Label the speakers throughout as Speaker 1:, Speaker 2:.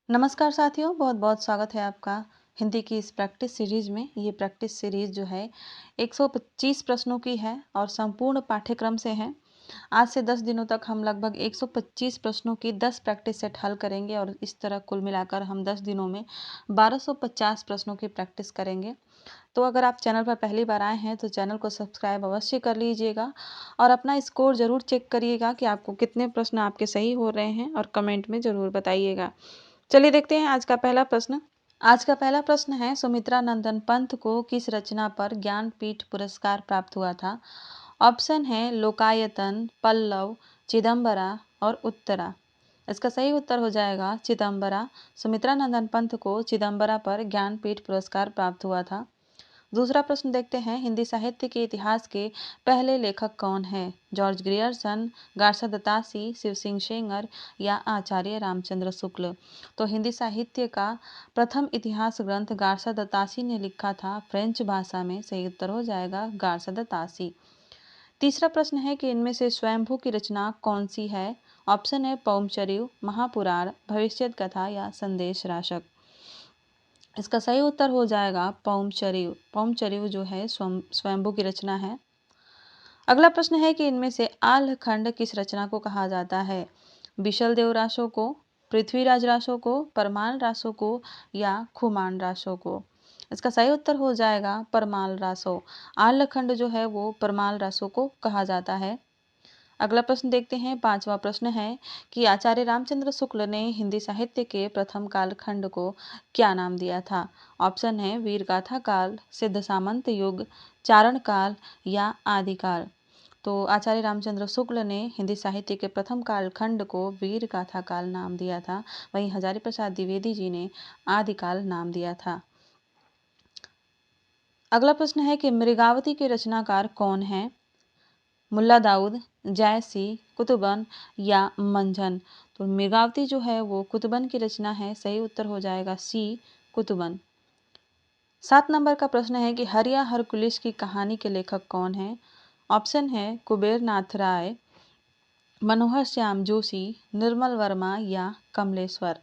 Speaker 1: नमस्कार साथियों, बहुत बहुत स्वागत है आपका हिंदी की इस प्रैक्टिस सीरीज में। ये प्रैक्टिस सीरीज जो है 125 प्रश्नों की है और संपूर्ण पाठ्यक्रम से है। आज से 10 दिनों तक हम लगभग 125 प्रश्नों की 10 प्रैक्टिस सेट हल करेंगे और इस तरह कुल मिलाकर हम 10 दिनों में 1250 प्रश्नों की प्रैक्टिस करेंगे। तो अगर आप चैनल पर पहली बार आए हैं तो चैनल को सब्सक्राइब अवश्य कर लीजिएगा और अपना स्कोर ज़रूर चेक करिएगा कि आपको कितने प्रश्न आपके सही हो रहे हैं और कमेंट में ज़रूर बताइएगा। चलिए देखते हैं आज का पहला प्रश्न। आज का पहला प्रश्न है, सुमित्रा नंदन पंत को किस रचना पर ज्ञानपीठ पुरस्कार प्राप्त हुआ था? ऑप्शन है लोकायतन, पल्लव, चिदम्बरा और उत्तरा। इसका सही उत्तर हो जाएगा चिदम्बरा। सुमित्रा नंदन पंत को चिदम्बरा पर ज्ञानपीठ पुरस्कार प्राप्त हुआ था। दूसरा प्रश्न देखते हैं, हिंदी साहित्य के इतिहास के पहले लेखक कौन है? George Grierson, Garcin de Tassy, Shiv Singh Sengar या आचार्य रामचंद्र शुक्ल। तो हिंदी साहित्य का प्रथम इतिहास ग्रंथ गार्सा दत्तासी ने लिखा था फ्रेंच भाषा में। सही उत्तर हो जाएगा गार्सा दत्तासी। तीसरा प्रश्न है कि इनमें से स्वयंभू की रचना कौन सी है? ऑप्शन है पौमचरिव, महापुराण, भविष्यत कथा या संदेश राशक। इसका सही उत्तर हो जाएगा पौमचरिव। पौमचरिव जो है स्वयंभू की रचना है। अगला प्रश्न है कि इनमें से आल्हखंड किस रचना को कहा जाता है? बिशल देव रासो को, पृथ्वीराज रासो को, परमाल रासो को या खुमान रासो को। इसका सही उत्तर हो जाएगा परमाल रासो। आल्हखंड जो है वो परमाल रासो को कहा जाता है। अगला प्रश्न देखते हैं, पांचवा प्रश्न है कि आचार्य रामचंद्र शुक्ल ने हिंदी साहित्य के प्रथम कालखंड को क्या नाम दिया था? ऑप्शन है वीरगाथा काल, सिद्ध सामंत युग, चारण काल या आदिकाल। तो आचार्य रामचंद्र शुक्ल ने हिंदी साहित्य के प्रथम कालखंड को वीरगाथा काल नाम दिया था। वहीं हजारी प्रसाद द्विवेदी जी ने आदिकाल नाम दिया था। अगला प्रश्न है कि मृगावती के रचनाकार कौन है? मुल्ला दाऊद, जायसी, कुतुबन या मंझन। तो मृगावती जो है वो कुतुबन की रचना है। सही उत्तर हो जाएगा सी, कुतुबन। 7 नंबर का प्रश्न है कि हरिया हरकुलिस की कहानी के लेखक कौन है? ऑप्शन है कुबेर नाथ राय, मनोहर श्याम जोशी, निर्मल वर्मा या कमलेश्वर।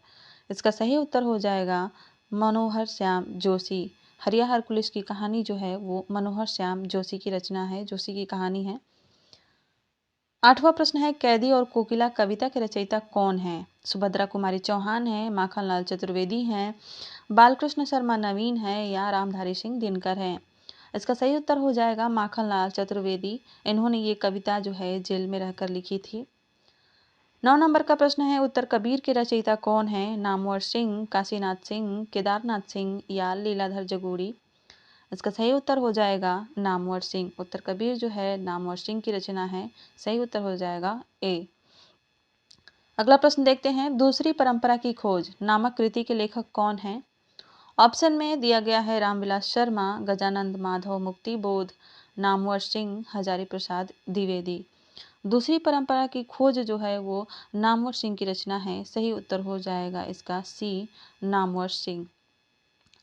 Speaker 1: इसका सही उत्तर हो जाएगा मनोहर श्याम जोशी। हरिया हरकुलिस की कहानी जो है वो मनोहर श्याम जोशी की रचना है, जोशी की कहानी है। 8वां प्रश्न है, कैदी और कोकिला कविता के रचयिता कौन है? सुभद्रा कुमारी चौहान है, माखनलाल चतुर्वेदी हैं, बालकृष्ण शर्मा नवीन है या रामधारी सिंह दिनकर है। इसका सही उत्तर हो जाएगा माखनलाल चतुर्वेदी। इन्होंने ये कविता जो है जेल में रहकर लिखी थी। 9 नंबर का प्रश्न है, उत्तर कबीर के रचयिता कौन है? नामवर सिंह, काशीनाथ सिंह, केदारनाथ सिंह या लीलाधर जगूड़ी। इसका सही उत्तर हो जाएगा नामवर सिंह। उत्तर कबीर जो है नामवर सिंह की रचना है। सही उत्तर हो जाएगा ए। अगला प्रश्न देखते हैं, दूसरी परंपरा की खोज नामक कृति के लेखक कौन है? ऑप्शन में दिया गया है रामविलास शर्मा, गजानंद माधव मुक्ति बोध, नामवर सिंह, हजारी प्रसाद द्विवेदी। दूसरी परंपरा की खोज जो है वो नामवर सिंह की रचना है। सही उत्तर हो जाएगा इसका सी, नामवर सिंह।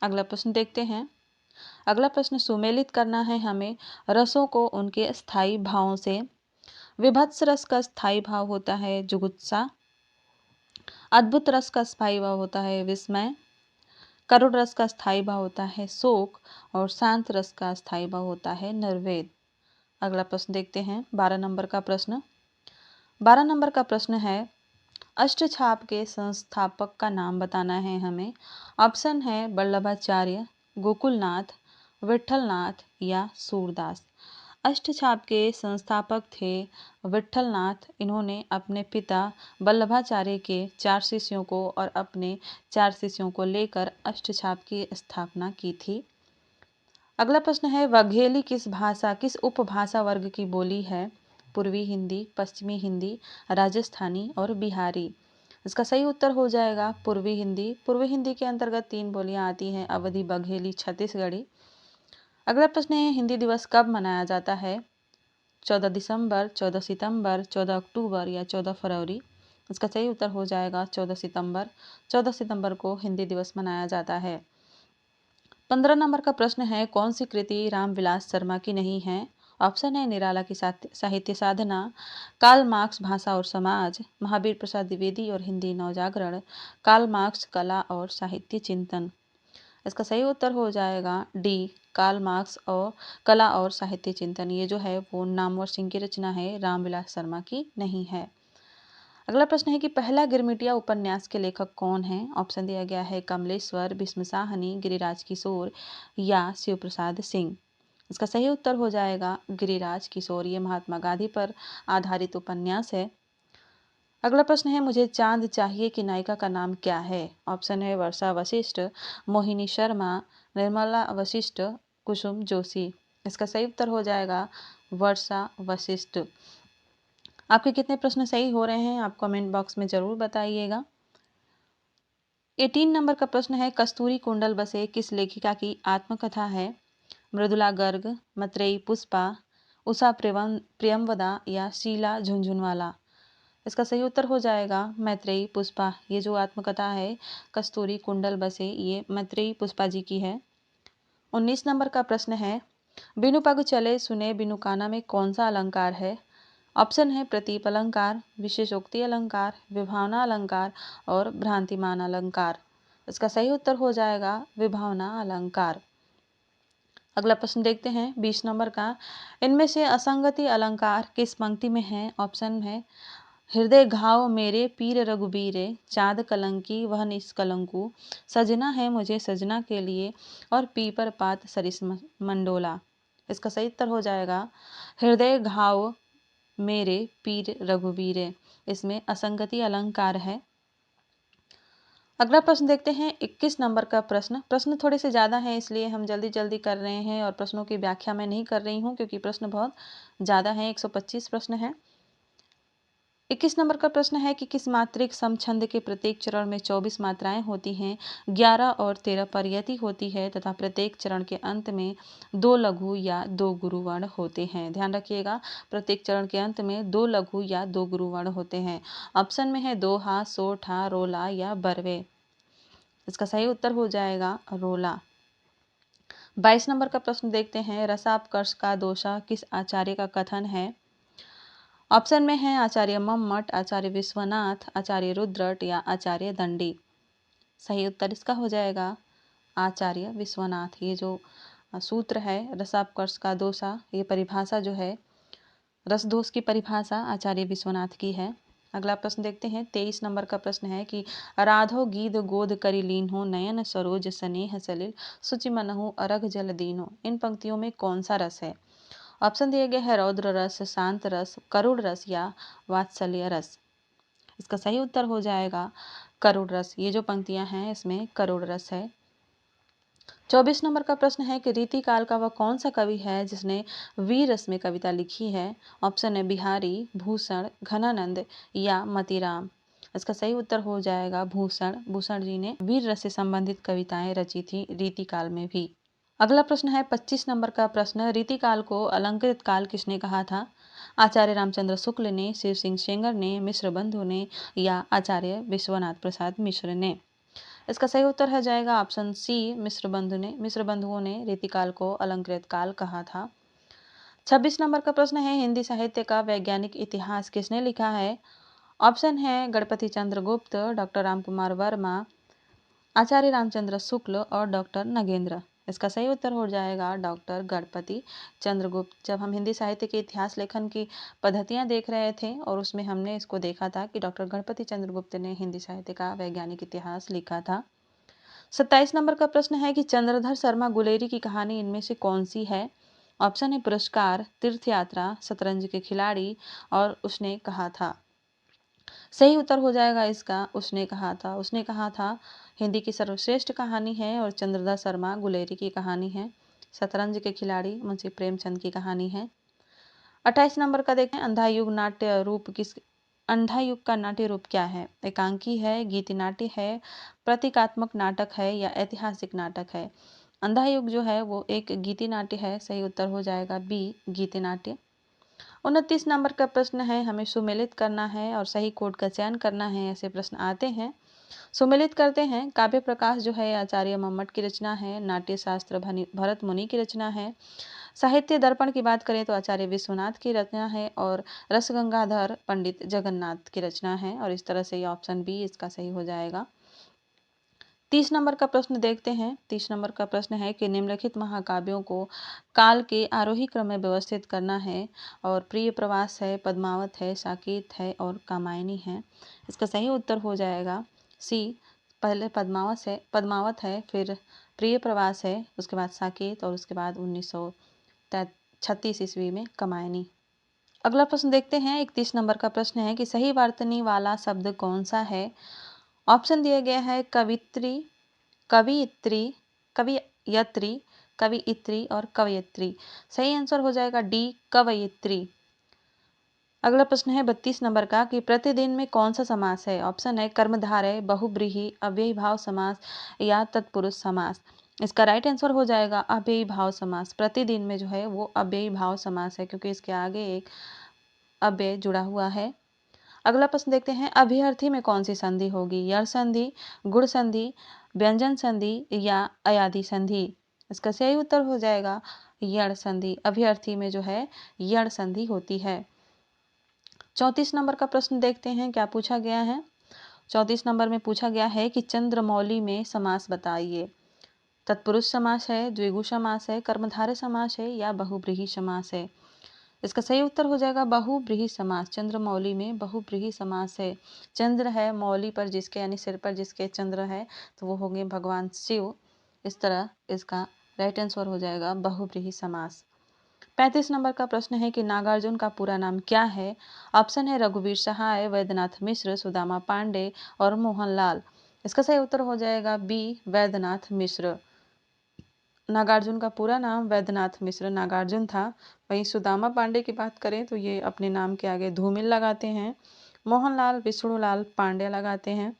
Speaker 1: अगला प्रश्न देखते हैं। अगला प्रश्न, सुमेलित करना है हमें रसों को उनके स्थायी भावों से। विभत्स रस का स्थायी भाव होता है जुगुप्सा, अद्भुत रस का स्थायी भाव होता है विस्मय, करुण रस का स्थायी भाव होता है शोक और शांत रस का स्थायी भाव होता है निर्वेद। अगला प्रश्न देखते हैं, 12 नंबर का प्रश्न। 12 नंबर का प्रश्न है, अष्टछाप के संस्थापक का नाम बताना है हमें। ऑप्शन है वल्लभाचार्य, गोकुलनाथ, विठलनाथ या सूरदास। अष्टछाप के संस्थापक थे विठलनाथ। इन्होंने अपने पिता वल्लभाचार्य के 4 शिष्यों को और अपने 4 शिष्यों को लेकर अष्टछाप की स्थापना की थी। अगला प्रश्न है, वघेली किस भाषा, किस उपभाषा वर्ग की बोली है? पूर्वी हिंदी, पश्चिमी हिंदी, राजस्थानी और बिहारी। इसका सही उत्तर हो जाएगा पूर्वी हिंदी। पूर्वी हिंदी के अंतर्गत 3 बोलियां आती हैं, अवधी, बघेली, छत्तीसगढ़ी। अगला प्रश्न है, हिंदी दिवस कब मनाया जाता है? 14 दिसंबर, 14 सितंबर, 14 अक्टूबर या 14 फरवरी। इसका सही उत्तर हो जाएगा 14 सितंबर। 14 सितंबर को हिंदी दिवस मनाया जाता है। 15 नंबर का प्रश्न है, कौन सी कृति रामविलास शर्मा की नहीं है? ऑप्शन है निराला की साहित्य साधना, कार्ल मार्क्स भाषा और समाज, महावीर प्रसाद द्विवेदी और हिंदी नवजागरण, कार्ल मार्क्स कला और साहित्य चिंतन। इसका सही उत्तर हो जाएगा डी, कार्ल मार्क्स और कला और साहित्य चिंतन। ये जो है वो नामवर सिंह की रचना है, रामविलास शर्मा की नहीं है। अगला प्रश्न है कि पहला गिरमिटिया उपन्यास के लेखक कौन है। ऑप्शन दिया गया है कमलेश्वर, भीष्म साहनी, गिरिराज किशोर या शिव प्रसाद सिंह। इसका सही उत्तर हो जाएगा गिरिराज किशोर। ये महात्मा गांधी पर आधारित उपन्यास है। अगला प्रश्न है मुझे चांद चाहिए की नायिका का नाम क्या है। ऑप्शन है वर्षा वशिष्ठ, मोहिनी शर्मा, निर्मला वशिष्ठ, कुसुम जोशी। इसका सही उत्तर हो जाएगा वर्षा वशिष्ठ। आपके कितने प्रश्न सही हो रहे हैं आप कमेंट बॉक्स में जरूर बताइएगा। 18 नंबर का प्रश्न है कस्तूरी कुंडल बसे किस लेखिका की आत्मकथा है। मृदुला गर्ग, मतरेई पुष्पा, उषा प्रियमवदा या शीला झुंझुनवाला। इसका सही उत्तर हो जाएगा मैत्रेयी पुष्पा। ये जो आत्मकथा है कस्तूरी कुंडल बसे ये मैत्रेयी पुष्पा जी की है। 19 नंबर का प्रश्न है बिनु पग चले सुने बिनु काना में कौन सा अलंकार है। ऑप्शन है प्रतीप अलंकार, विशेषोक्ति अलंकार, विभावना अलंकार और भ्रांतिमान अलंकार। इसका सही उत्तर हो जाएगा विभावना अलंकार। अगला प्रश्न देखते हैं 20 नंबर का, इनमें से असंगति अलंकार किस पंक्ति में है। ऑप्शन है हृदय घाव मेरे पीर रघुबीरे, चाँद कलंकी वह निष्कलंकु, सजना है मुझे सजना के लिए और पीपर पात सरिस मंडोला। इसका सही उत्तर हो जाएगा हृदय घाव मेरे पीर रघुबीरे। इसमें असंगति अलंकार है। अगला प्रश्न देखते हैं 21 नंबर का प्रश्न थोड़े से ज़्यादा हैं इसलिए हम जल्दी जल्दी कर रहे हैं और प्रश्नों की व्याख्या मैं नहीं कर रही हूँ क्योंकि प्रश्न बहुत ज़्यादा हैं, 125 प्रश्न हैं। 21 नंबर का प्रश्न है कि किस मात्रिक समछंद के प्रत्येक चरण में 24 मात्राएं होती हैं, 11 और 13 परियति होती है तथा प्रत्येक चरण के अंत में 2 लघु या 2 गुरु वर्ण होते हैं। ध्यान रखिएगा प्रत्येक चरण के अंत में 2 लघु या 2 गुरु वर्ण होते हैं। ऑप्शन में है दोहा, सोठा, रोला या बरवे। इसका सही उत्तर हो जाएगा रोला। 22 नंबर का प्रश्न देखते हैं रसापकर्ष का दोषा किस आचार्य का कथन है। ऑप्शन में है आचार्य मम्मट, आचार्य विश्वनाथ, आचार्य रुद्रट या आचार्य दंडी। सही उत्तर इसका हो जाएगा आचार्य विश्वनाथ। ये जो सूत्र है रसापकर्ष का दोषा, ये परिभाषा जो है रस दोष की परिभाषा आचार्य विश्वनाथ की है। अगला प्रश्न देखते हैं 23 नंबर का प्रश्न है कि राधो गीध गोद करी लीन हो, नयन सरोज स्नेह सलिल, सुचि मनहु अरघ जल दीनो। इन पंक्तियों में कौन सा रस है। ऑप्शन दिए गए हैं रौद्र रस, शांत रस, करुण रस या वात्सल्य रस। इसका सही उत्तर हो जाएगा करुण रस। ये जो पंक्तियां हैं इसमें करुण रस है। 24 नंबर का प्रश्न है कि रीतिकाल का वह कौन सा कवि है जिसने वीर रस में कविता लिखी है। ऑप्शन है बिहारी, भूषण, घनानंद या मतीराम। इसका सही उत्तर हो जाएगा भूषण। भूषण जी ने वीर रस से संबंधित कविताएं रची थी रीतिकाल में भी। अगला प्रश्न है 25 नंबर का प्रश्न, रीतिकाल को अलंकृत काल किसने कहा था। आचार्य रामचंद्र शुक्ल ने, शिव सिंह सेंगर ने, मिश्र बंधु ने या आचार्य विश्वनाथ प्रसाद मिश्र ने। इसका सही उत्तर हो जाएगा ऑप्शन सी मिश्र बंधु ने। मिश्र बंधुओं ने रीतिकाल को अलंकृत काल कहा था। 26 नंबर का प्रश्न है हिंदी साहित्य का वैज्ञानिक इतिहास किसने लिखा है। ऑप्शन है गणपति चंद्र गुप्त, डॉक्टर रामकुमार वर्मा, आचार्य रामचंद्र शुक्ल और डॉक्टर नगेंद्र। इसका सही उत्तर हो जाएगा डॉक्टर गणपति चंद्रगुप्त। जब हम हिंदी साहित्य के इतिहास लेखन की पद्धतियां देख रहे थे और उसमें हमने इसको देखा था कि डॉक्टर गणपति चंद्रगुप्त ने हिंदी साहित्य का वैज्ञानिक इतिहास लिखा था। 27 नंबर का प्रश्न है कि चंद्रधर शर्मा गुलेरी की कहानी इनमें से कौन सी है। ऑप्शन है पुरस्कार, तीर्थ यात्रा, शतरंज के खिलाड़ी और उसने कहा था। सही उत्तर हो जाएगा इसका उसने कहा था। उसने कहा था हिंदी की सर्वश्रेष्ठ कहानी है और चंद्रधर शर्मा गुलेरी की कहानी है। शतरंज के खिलाड़ी मुंशी प्रेमचंद की कहानी है। 28 नंबर का देखें अंधा युग नाट्य रूप किस अंधा युग का नाट्य रूप क्या है। एकांकी है, गीति नाट्य है, प्रतीकात्मक नाटक है या ऐतिहासिक नाटक है। अंधा युग जो है वो एक गीति नाट्य है। सही उत्तर हो जाएगा बी गीति नाट्य। 29 नंबर का प्रश्न है हमें सुमेलित करना है और सही कोड का चयन करना है। ऐसे प्रश्न आते हैं। सुमेलित करते हैं। काव्य प्रकाश जो है आचार्य मम्मट की रचना है। नाट्य शास्त्र भरत मुनि की रचना है। साहित्य दर्पण की बात करें तो आचार्य विश्वनाथ की रचना है और रसगंगाधर पंडित जगन्नाथ की रचना है, और इस तरह से ये ऑप्शन बी इसका सही हो जाएगा। 30 नंबर का प्रश्न देखते हैं। 30 नंबर का प्रश्न है कि निम्नलिखित महाकाव्यों को काल के आरोही क्रम में व्यवस्थित करना है, और प्रिय प्रवास है, पद्मावत है, साकेत है और कामायनी है। इसका सही उत्तर हो जाएगा सी। पहले पद्मावत है, फिर प्रिय प्रवास है, उसके बाद साकेत और उसके बाद 1936 ईस्वी में कामायनी। अगला प्रश्न देखते हैं। 31 नंबर का प्रश्न है कि सही वर्तनी वाला शब्द कौन सा है। ऑप्शन दिया गया है कवित्री, कवियत्री, कवियत्री, कवियत्री और कवयित्री। सही आंसर हो जाएगा डी, कवयित्री। अगला प्रश्न है 32 नंबर का कि प्रतिदिन में कौन सा समास है। ऑप्शन है कर्मधारय, बहुब्रीहि, अव्ययी भाव समास या तत्पुरुष समास। इसका राइट आंसर हो जाएगा अव्ययी भाव समास। प्रतिदिन में जो है वो अव्ययी भाव समास है, क्योंकि इसके आगे एक अव्यय जुड़ा हुआ है। अगला प्रश्न देखते हैं। अभ्यर्थी में कौन सी संधि होगी। यड़ संधि, गुण संधि, व्यंजन संधि या अयादि संधि। इसका सही उत्तर हो जाएगा यड़ संधि। अभ्यर्थी में जो है यड़ संधि होती है। 34 नंबर का प्रश्न देखते हैं क्या पूछा गया है। 34 नंबर में पूछा गया है कि चंद्रमौली में समास बताइए। तत्पुरुष समास है, द्विगु समास है, कर्मधारय समास है या बहुब्रीहि समास है। इसका सही उत्तर हो जाएगा बहुब्रीहि समास। चंद्रमौली में बहुब्रीहि समास है। चंद्र है मौली पर जिसके, यानी सिर पर जिसके चंद्र है, तो वो होंगे भगवान शिव। इस तरह इसका राइट आंसर हो जाएगा बहुब्रीहि समास। 35 नंबर का प्रश्न है कि नागार्जुन का पूरा नाम क्या है। ऑप्शन है रघुवीर सहाय, वैद्यनाथ मिश्र, सुदामा पांडे और मोहनलाल। इसका सही उत्तर हो जाएगा बी, वैद्यनाथ मिश्र। नागार्जुन का पूरा नाम वैद्यनाथ मिश्र नागार्जुन था। वहीं सुदामा पांडे की बात करें तो ये अपने नाम के आगे धूमिल लगाते हैं। मोहनलाल विष्णुलाल पांडे लगाते हैं।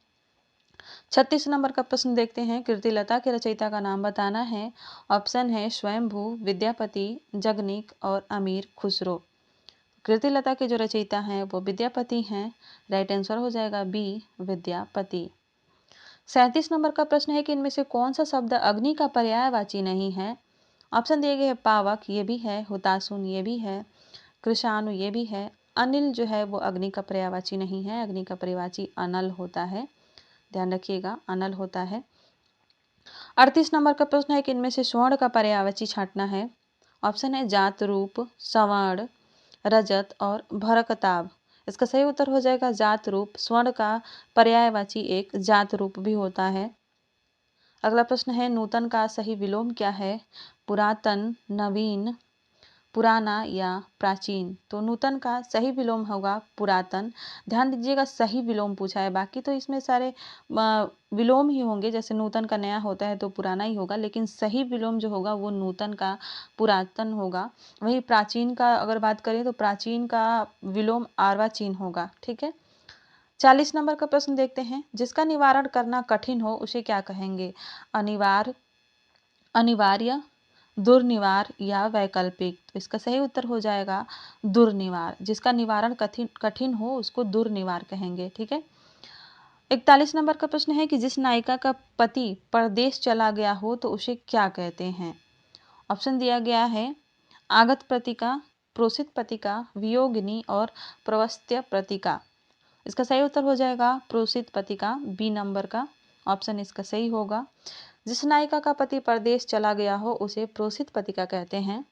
Speaker 1: 36 नंबर का प्रश्न देखते हैं। कीर्तिलता के रचयिता का नाम बताना है। ऑप्शन है स्वयंभू, विद्यापति, जगनीक और अमीर खुसरो। कीर्तिलता के जो रचयिता हैं वो विद्यापति हैं। राइट आंसर हो जाएगा बी, विद्यापति। 37 नंबर का प्रश्न है कि इनमें से कौन सा शब्द अग्नि का पर्यायवाची नहीं है। ऑप्शन दिए गए हैं पावक, ये भी है, हुताशुन ये भी है, कृशाणु ये भी है। अनिल जो है वो अग्नि का पर्यायवाची नहीं है। अग्नि का पर्यायवाची अनल होता है, ध्यान रखिएगा, अनल होता है। 38 नंबर का प्रश्न है कि इनमें से स्वर्ण का पर्यायवाची छांटना है। ऑप्शन है जात रूप, सवर्ण, रजत और भरकताब। इसका सही उत्तर हो जाएगा जात रूप। स्वर्ण का पर्यायवाची एक जात रूप भी होता है। अगला प्रश्न है नूतन का सही विलोम क्या है। पुरातन, नवीन, पुराना या प्राचीन। तो नूतन का सही विलोम होगा पुरातन। ध्यान दीजिएगा सही विलोम पूछा है, बाकी तो इसमें सारे विलोम ही होंगे। जैसे नूतन का नया होता है तो पुराना ही होगा, लेकिन सही विलोम जो होगा वो नूतन का पुरातन होगा। वही प्राचीन का अगर बात करें तो प्राचीन का विलोम अर्वाचीन होगा। ठीक है। 40 नंबर का प्रश्न देखते हैं। जिसका निवारण करना कठिन हो उसे क्या कहेंगे। अनिवार्य, अनिवार्य, दुर्निवार या वैकल्पिक। तो इसका सही उत्तर हो जाएगा दुर्निवार। जिसका निवारण कठिन हो उसको दुर्निवार कहेंगे। ठीक है। 41 नंबर का प्रश्न है कि जिस नायिका का पति परदेश चला गया हो तो उसे क्या कहते हैं। ऑप्शन दिया गया है आगत प्रतिका, प्रोसित पतिका, वियोगिनी और प्रवस्त्य प्रतिका। इसका सही उत्तर हो जाएगा प्रोसित पतिका, बी नंबर का ऑप्शन इसका सही होगा। जिस नायिका का पति परदेश चला गया हो उसे प्रोसित पतिका कहते हैं।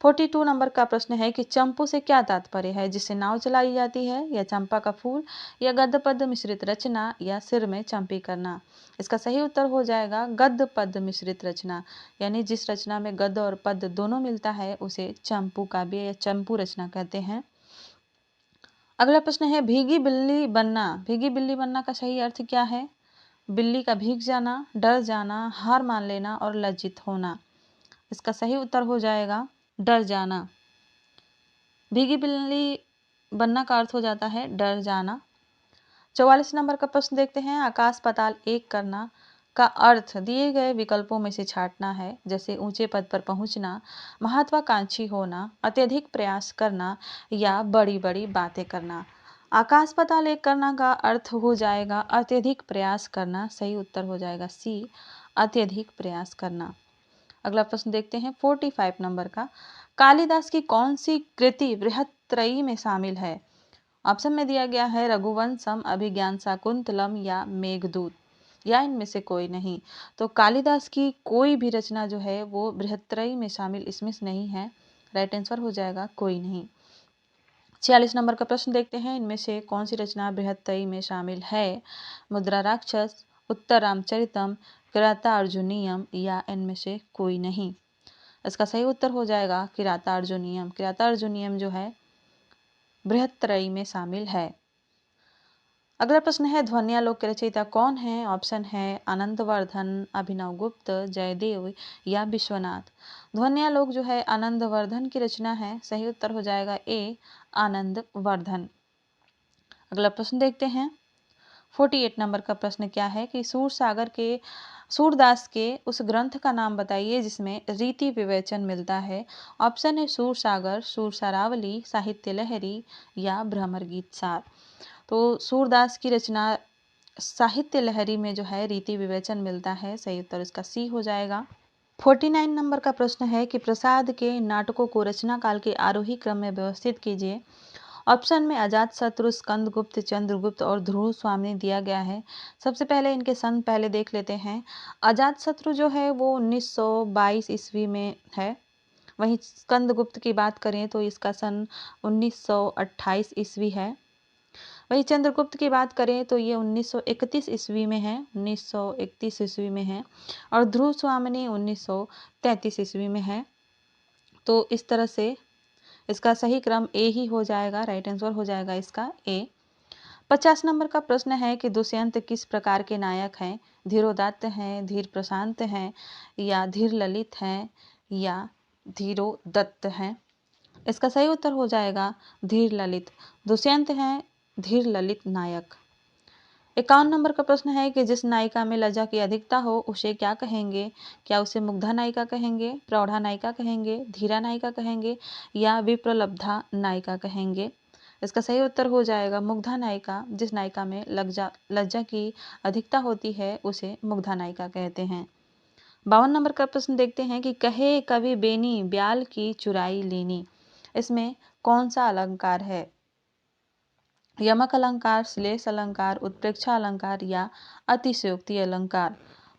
Speaker 1: 42 नंबर का प्रश्न है कि चंपू से क्या तात्पर्य है। जिससे नाव चलाई जाती है, या चंपा का फूल, या गद्य पद्य मिश्रित रचना, या सिर में चंपी करना। इसका सही उत्तर हो जाएगा गद्य पद्य मिश्रित रचना, यानी जिस रचना में गद्य और पद्य दोनों मिलता है उसे चंपू काव्य या चंपू रचना कहते हैं। अगला प्रश्न है भीगी बिल्ली बनना। भीगी बिल्ली बनना का सही अर्थ क्या है। बिल्ली का भीग जाना, डर जाना, हार मान लेना और लज्जित होना। इसका सही उत्तर हो जाएगा डर जाना। भीगी बिल्ली बनना का अर्थ हो जाता है डर जाना। 44 नंबर का प्रश्न देखते हैं। आकाश पाताल एक करना का अर्थ दिए गए विकल्पों में से छांटना है। जैसे ऊंचे पद पर पहुंचना, महत्वाकांक्षी होना, अत्यधिक प्रयास करना या बड़ी बड़ी बातें करना। आकाश पाताल एक करना का अर्थ हो जाएगा अत्यधिक प्रयास करना। सही उत्तर हो जाएगा सी, अत्यधिक प्रयास करना। अगला प्रश्न देखते हैं 45 नंबर का। कालिदास की कौन सी कृति बृहत्त्रयी में शामिल है? ऑप्शन में दिया गया है रघुवंशम, अभिज्ञान शाकुंतलम या मेघदूत, या इनमें से कोई नहीं। तो कालिदास की कोई भी रचना जो है वो बृहत्त्रयी में शामिल इसमें से नहीं है। राइट आंसर हो जाएगा कोई नहीं। 46 नंबर का प्रश्न देखते हैं, इनमें से कौन सी रचना बृहत्त्रयी में शामिल है? मुद्रा राक्षस, उत्तर रामचरितम, किराता अर्जुनीयम, या इनमें से कोई नहीं। इसका सही उत्तर हो जाएगा किराता अर्जुनीयम। किराता अर्जुनीयम जो है बृहत्त्रयी में शामिल है। अगला प्रश्न है ध्वन्यालोक के रचयिता कौन है? ऑप्शन है आनंदवर्धन, अभिनव गुप्त, जयदेव या विश्वनाथ। ध्वन्यालोक जो है आनंदवर्धन की रचना है। सही उत्तर हो जाएगा ए आनंदवर्धन। अगला प्रश्न देखते हैं 48 नंबर का प्रश्न क्या है कि सूरदास के उस ग्रंथ का नाम बताइए जिसमें रीति विवेचन मिलता है। ऑप्शन है सूरसागर, सूरसारावली, साहित्य लहरी या भ्रमर गीत सार। तो सूरदास की रचना साहित्य लहरी में जो है रीति विवेचन मिलता है। सही उत्तर इसका सी हो जाएगा। 49 नंबर का प्रश्न है कि प्रसाद के नाटकों को रचना काल के आरोही क्रम में व्यवस्थित कीजिए। ऑप्शन में अजात शत्रु, स्कंदगुप्त, चंद्रगुप्त और ध्रुव स्वामी दिया गया है। सबसे पहले इनके सन पहले देख लेते हैं। अजात शत्रु जो है वो 1922 ईस्वी में है। वहीं स्कंदगुप्त की बात करें तो इसका सन 1928 ईस्वी है। वहीं चंद्रगुप्त की बात करें तो ये 1931 ईस्वी में है, 1931 ईस्वी में है। और ध्रुव स्वामिनी 1933 ईस्वी में है। तो इस तरह से इसका सही क्रम ए ही हो जाएगा। राइट आंसर हो जाएगा इसका ए। 50 नंबर का प्रश्न है कि दुष्यंत किस प्रकार के नायक हैं? धीरोदात्त हैं, धीर प्रशांत हैं, या धीर ललित हैं, या धीरोदत्त हैं। इसका सही उत्तर हो जाएगा धीर ललित। दुष्यंत हैं धीर ललित नायक। 51 नंबर का प्रश्न है कि जिस नायिका में लज्जा की अधिकता हो उसे क्या कहेंगे? क्या उसे मुग्धा नायिका कहेंगे, प्रौढ़ा नायिका कहेंगे, धीरा नायिका कहेंगे, या विप्रलब्धा नायिका कहेंगे? इसका सही उत्तर हो जाएगा मुग्धा नायिका। जिस नायिका में लज्जा की अधिकता होती है उसे मुग्धा नायिका कहते हैं। 52 नंबर का प्रश्न देखते हैं कि कहे कवि बेनी ब्याल की चुराई लेनी। इसमें कौन सा अलंकार है? यमक अलंकार, श्लेष अलंकार, उत्प्रेक्षा अलंकार या अतिशयोक्ति अलंकार।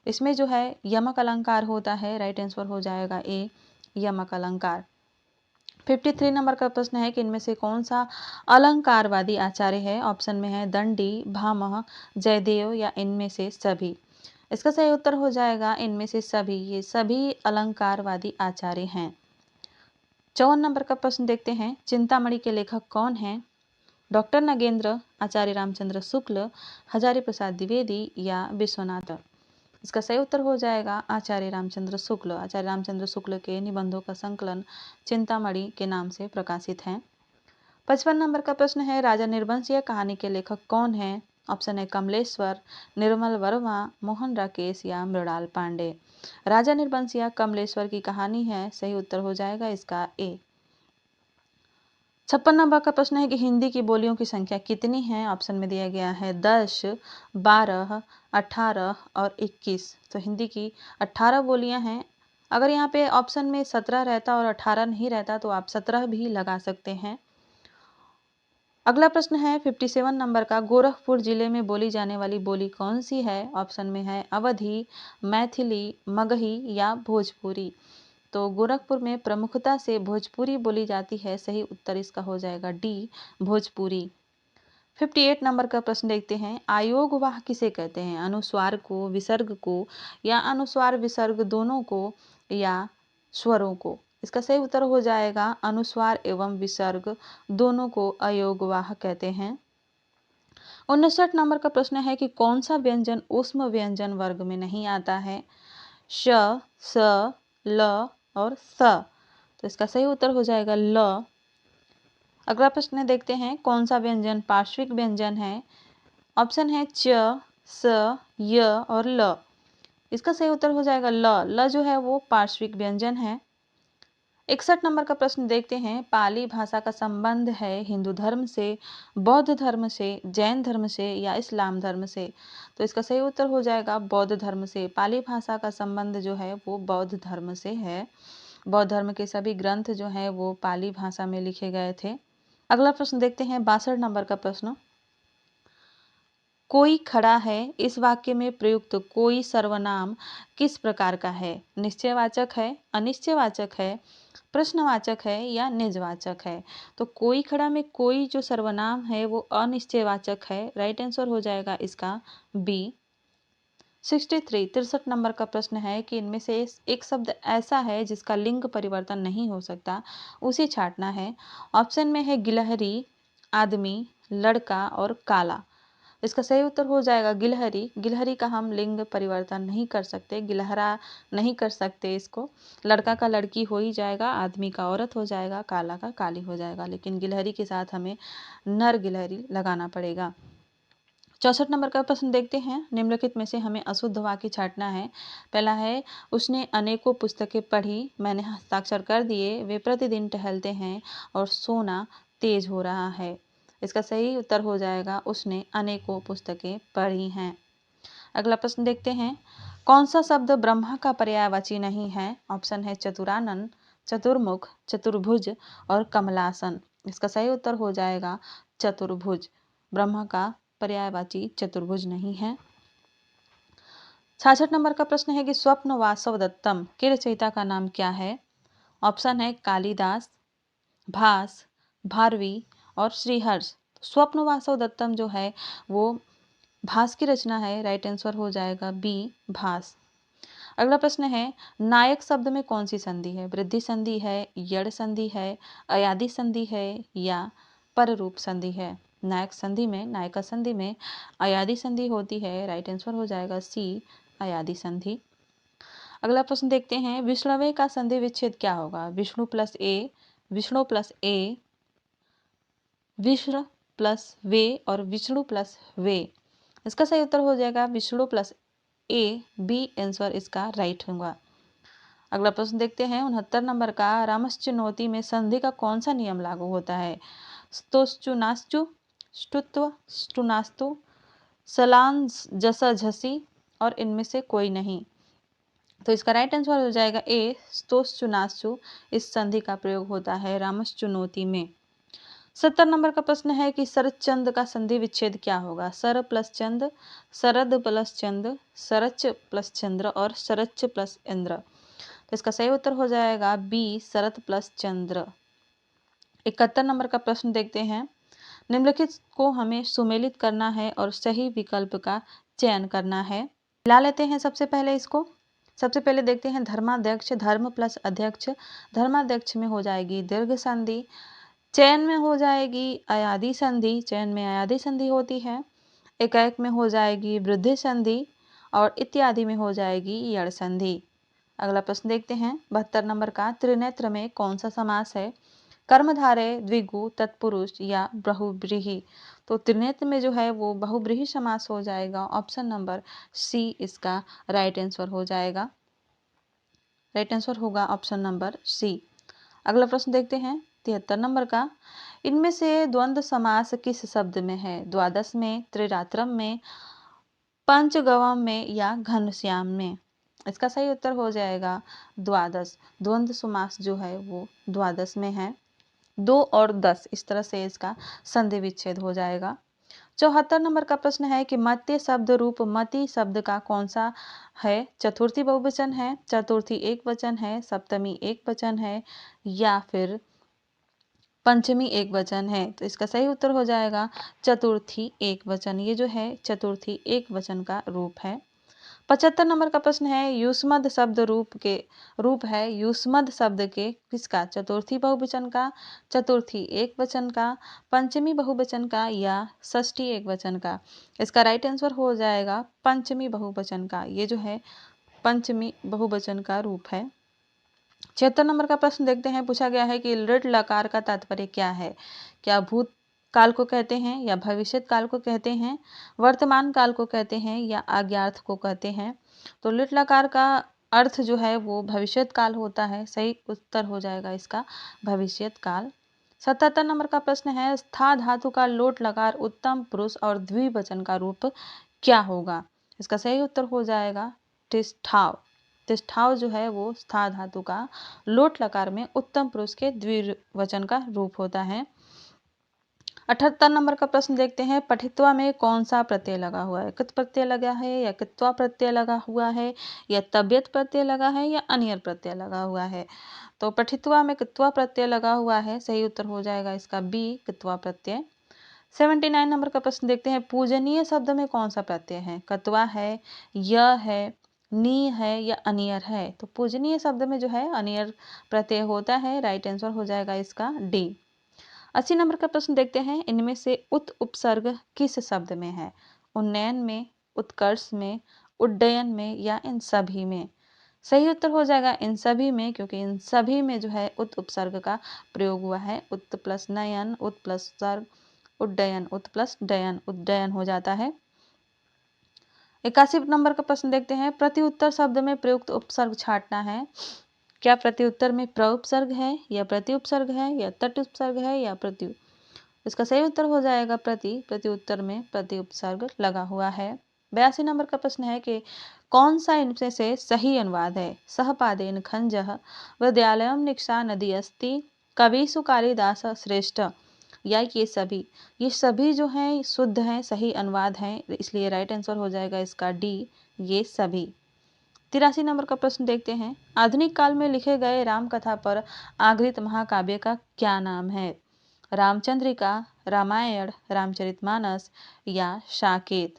Speaker 1: इसमें जो है यमक अलंकार होता है। राइट आंसर हो जाएगा ए यमक अलंकार। 53 नंबर का प्रश्न है कि इनमें से कौन सा अलंकारवादी आचार्य है? ऑप्शन में है दंडी, भामह, जयदेव या इनमें से सभी। इसका सही उत्तर हो जाएगा इनमें से सभी। ये सभी अलंकारवादी आचार्य हैं। 54 नंबर का प्रश्न देखते हैं, चिंतामणि के लेखक कौन हैं? डॉक्टर नगेंद्र, आचार्य रामचंद्र शुक्ल, हजारी प्रसाद द्विवेदी या विश्वनाथ। इसका सही उत्तर हो जाएगा आचार्य रामचंद्र शुक्ल। आचार्य रामचंद्र शुक्ल के निबंधों का संकलन चिंतामणि के नाम से प्रकाशित है। 55 नंबर का प्रश्न है राजा निर्वंशीय कहानी के लेखक कौन है? ऑप्शन है कमलेश्वर, निर्मल वर्मा, मोहन राकेश या मृणाल पांडे। राजा निर्वंशीय कमलेश्वर की कहानी है। सही उत्तर हो जाएगा इसका ए। 56 नंबर का प्रश्न है कि हिंदी की बोलियों की संख्या कितनी है? ऑप्शन में दिया गया है 10, 12, 18 और 21। तो हिंदी की 18 बोलियां हैं। अगर यहाँ पे ऑप्शन में 17 रहता और 18 नहीं रहता तो आप 17 भी लगा सकते हैं। अगला प्रश्न है 57 नंबर का, गोरखपुर जिले में बोली जाने वाली बोली कौन सी है? ऑप्शन में है अवधी, मैथिली, मगही या भोजपुरी। तो गोरखपुर में प्रमुखता से भोजपुरी बोली जाती है। सही उत्तर इसका हो जाएगा डी भोजपुरी। 58 नंबर का प्रश्न देखते हैं, आयोगवाह किसे कहते हैं? अनुस्वार को, विसर्ग को, या अनुस्वार विसर्ग दोनों को, या स्वरों को? इसका सही उत्तर हो जाएगा अनुस्वार एवं विसर्ग दोनों को अयोगवाह कहते हैं। 59 नंबर का प्रश्न है कि कौन सा व्यंजन ऊष्म व्यंजन वर्ग में नहीं आता है? श, स, ल और स। तो इसका सही उत्तर हो जाएगा ल। अगला प्रश्न देखते हैं, कौन सा व्यंजन पार्श्विक व्यंजन है? ऑप्शन है च, स, य और ल। इसका सही उत्तर हो जाएगा ल। ल जो है वो पार्श्विक व्यंजन है। 61 नंबर का प्रश्न देखते हैं, पाली भाषा का संबंध है हिंदू धर्म से, बौद्ध धर्म से, जैन धर्म से या इस्लाम धर्म से। तो इसका सही उत्तर हो जाएगा बौद्ध धर्म से। पाली भाषा का संबंध जो है वो बौद्ध धर्म से है। बौद्ध धर्म के सभी ग्रंथ जो है वो पाली भाषा में लिखे गए थे। अगला प्रश्न देखते हैं 62 नंबर का प्रश्न, कोई खड़ा है इस वाक्य में प्रयुक्त कोई सर्वनाम किस प्रकार का है? निश्चयवाचक है, अनिश्चयवाचक है, प्रश्नवाचक है या निजवाचक है? तो कोई खड़ा में कोई जो सर्वनाम है वो अनिश्चयवाचक है। राइट आंसर हो जाएगा इसका बी। 63 नंबर का प्रश्न है कि इनमें से एक शब्द ऐसा है जिसका लिंग परिवर्तन नहीं हो सकता, उसे छांटना है। ऑप्शन में है गिलहरी, आदमी, लड़का और काला। इसका सही उत्तर हो जाएगा गिलहरी। गिलहरी का हम लिंग परिवर्तन नहीं कर सकते, गिलहरा नहीं कर सकते इसको। लड़का का लड़की हो ही जाएगा, आदमी का औरत हो जाएगा, काला का काली हो जाएगा, लेकिन गिलहरी के साथ हमें नर गिलहरी लगाना पड़ेगा। 64 नंबर का प्रश्न देखते हैं, निम्नलिखित में से हमें अशुद्ध वाक्य छांटना है। पहला है, उसने अनेकों पुस्तकें पढ़ी, मैंने हस्ताक्षर कर दिए, वे प्रतिदिन टहलते हैं और सोना तेज हो रहा है। इसका सही उत्तर हो जाएगा उसने अनेकों पुस्तकें पढ़ी हैं। अगला प्रश्न देखते हैं, कौन सा शब्द ब्रह्मा का पर्यायवाची नहीं है? ऑप्शन है चतुरानन, चतुर्मुख, चतुर्भुज और कमलासन। इसका सही उत्तर हो जाएगा चतुर्भुज। ब्रह्मा का पर्यायवाची चतुर्भुज नहीं है। 66 नंबर का प्रश्न है कि स्वप्न वासवदत्तम के रचयिता का नाम क्या है? ऑप्शन है कालिदास, भास, भारवी और श्रीहर्ष। स्वप्न वासवदत्तम जो है वो भास की रचना है। राइट आंसर हो जाएगा बी, भास। अगला प्रश्न है, नायक शब्द में कौन सी संधि है? वृद्धि संधि है, यड़ संधि है, अयादि संधि है या पररूप संधि है? नायक संधि में, नायका संधि में अयादि संधि होती है। राइट आंसर हो जाएगा सी, अयादि संधि। अगला प्रश्न देखते हैं, विष्णवे का संधि विच्छेद क्या होगा? विष्णु प्लस ए, विष्णु प्लस ए, विष्णु प्लस वे और विष्णु प्लस वे। इसका सही उत्तर हो जाएगा विष्णु प्लस ए, बी आंसर इसका राइट होगा। अगला प्रश्न देखते हैं 69 नंबर का, रामश्चुनौती में संधि का कौन सा नियम लागू होता है? स्तोश्चुनाश्चु, ष्टुत्व, स्टुनास्तु, सलान जसा झसी और इनमें से कोई नहीं। तो इसका राइट आंसर हो जाएगा ए, स्तोश्चुनाश्चु। इस संधि का प्रयोग होता है रामश्चुनौती में। 70 नंबर का प्रश्न है कि शरद चंद का संधि विच्छेद क्या होगा? सर प्लस चंद, शरद प्लस चंद, शरच प्लस चंद्र और शरच प्लस इंद्र। तो इसका सही उत्तर हो जाएगा बी, शरद प्लस चंद्र। 71 नंबर का प्रश्न देखते हैं, निम्नलिखित को हमें सुमेलित करना है और सही विकल्प का चयन करना है। मिला लेते हैं सबसे पहले इसको। सबसे पहले देखते हैं धर्माध्यक्ष, धर्म प्लस अध्यक्ष। धर्माध्यक्ष में हो जाएगी दीर्घ संधि, चयन में हो जाएगी अयादि संधि, चयन में अयादि संधि होती है। एकाएक में हो जाएगी वृद्धि संधि और इत्यादि में हो जाएगी यड़ संधि। अगला प्रश्न देखते हैं 72 नंबर का, त्रिनेत्र में कौन सा समास है? कर्मधारय, द्विगु, तत्पुरुष या बहुव्रीहि। तो त्रिनेत्र में जो है वो बहुव्रीहि समास हो जाएगा। ऑप्शन नंबर सी इसका राइट आंसर हो जाएगा। राइट आंसर होगा ऑप्शन नंबर सी। अगला प्रश्न देखते हैं 73 नंबर का, इनमें से द्वंद्व समास किस शब्द में है? द्वादश में, त्रिरात्रम में, पंचगवम में या घनश्याम में? इसका सही उत्तर हो जाएगा द्वादश। द्वंद्व समास जो है वो द्वादश में है। 2 और 10 इस तरह से इसका संधि विच्छेद हो जाएगा। 74 नंबर का प्रश्न है कि मत्य शब्द रूप मति शब्द का कौन सा है? चतुर्थी बहुवचन है, चतुर्थी एक वचन है, सप्तमी एक वचन है या फिर पंचमी एक वचन है? तो इसका सही उत्तर हो जाएगा चतुर्थी एक वचन। ये जो है चतुर्थी एक वचन का रूप है। 75 नंबर का प्रश्न है, युष्मद शब्द रूप है युष्मद शब्द के किसका? चतुर्थी बहुवचन का, चतुर्थी एक वचन का, पंचमी बहुवचन का या षष्ठी एक वचन का? इसका राइट आंसर हो जाएगा पंचमी बहुवचन का। ये जो है पंचमी बहुवचन का रूप है। 76 नंबर का प्रश्न देखते हैं, पूछा गया है कि लृट लकार का तात्पर्य क्या है? क्या भूत काल को कहते हैं या भविष्यत काल को कहते हैं, वर्तमान काल को कहते हैं या आज्ञार्थ को कहते हैं? तो लिट लकार का अर्थ जो है वो भविष्यत काल होता है। सही उत्तर हो जाएगा इसका भविष्यत काल। 77 नंबर का प्रश्न है, स्था धातु का लोट लकार उत्तम पुरुष और द्विवचन का रूप क्या होगा? इसका सही उत्तर हो जाएगा तिष्ठाव। तिष्ठाव जो है वो स्था धातु का लोट लकार में उत्तम पुरुष के द्विवचन का रूप होता है। 78 नंबर का प्रश्न देखते हैं, पठित्वा में कौन सा प्रत्यय लगा हुआ है? कित प्रत्यय लगा है या कित्वा प्रत्यय लगा हुआ है या तबियत प्रत्यय लगा है या अनियर प्रत्यय लगा हुआ है? तो पठित्वा में कित्वा प्रत्यय लगा हुआ है। सही उत्तर हो जाएगा इसका बी कित्वा प्रत्यय। 79 नंबर का प्रश्न देखते हैं, पूजनीय शब्द में कौन सा प्रत्यय है? कत्वा है, य है, नी है या अनियर है? तो पूजनीय शब्द में जो है अनियर प्रत्यय होता है। राइट आंसर हो जाएगा इसका डी। 80 नंबर का प्रश्न देखते हैं, इनमें से उत उपसर्ग किस शब्द में है? उन्नयन में, उत्कर्ष में, उड्डयन में या इन सभी में? सही उत्तर हो जाएगा इन सभी में, क्योंकि इन सभी में जो है उत उपसर्ग का प्रयोग हुआ है। उत प्लस नयन, उत प्लस सर्ग, उड्डयन, उत प्लस डयन, उड्डयन हो जाता है। 81 नंबर का प्रश्न देखते हैं, प्रति उत्तर शब्द में प्रयुक्त उपसर्ग छांटना है। क्या प्रति उत्तर में प्रउपसर्ग है या प्रति उपसर्ग है या तट उपसर्ग है या प्रत्यु? इसका सही उत्तर हो जाएगा प्रति उत्तर में प्रति उपसर्ग लगा हुआ है। 82 नंबर का प्रश्न है कि कौन सा इनमें से सही अनुवाद है? सहपादेन खंजः विद्यालयम निक्षा नदी अस्ति कविसु कालिदास श्रेष्ठ, या ये सभी जो हैं शुद्ध हैं, सही अनुवाद हैं, इसलिए राइट आंसर हो जाएगा इसका डी ये सभी। 83 नंबर का प्रश्न देखते हैं, आधुनिक काल में लिखे गए राम कथा पर आधारित महाकाव्य का क्या नाम है? रामचंद्रिका, रामायण, रामचरितमानस या साकेत?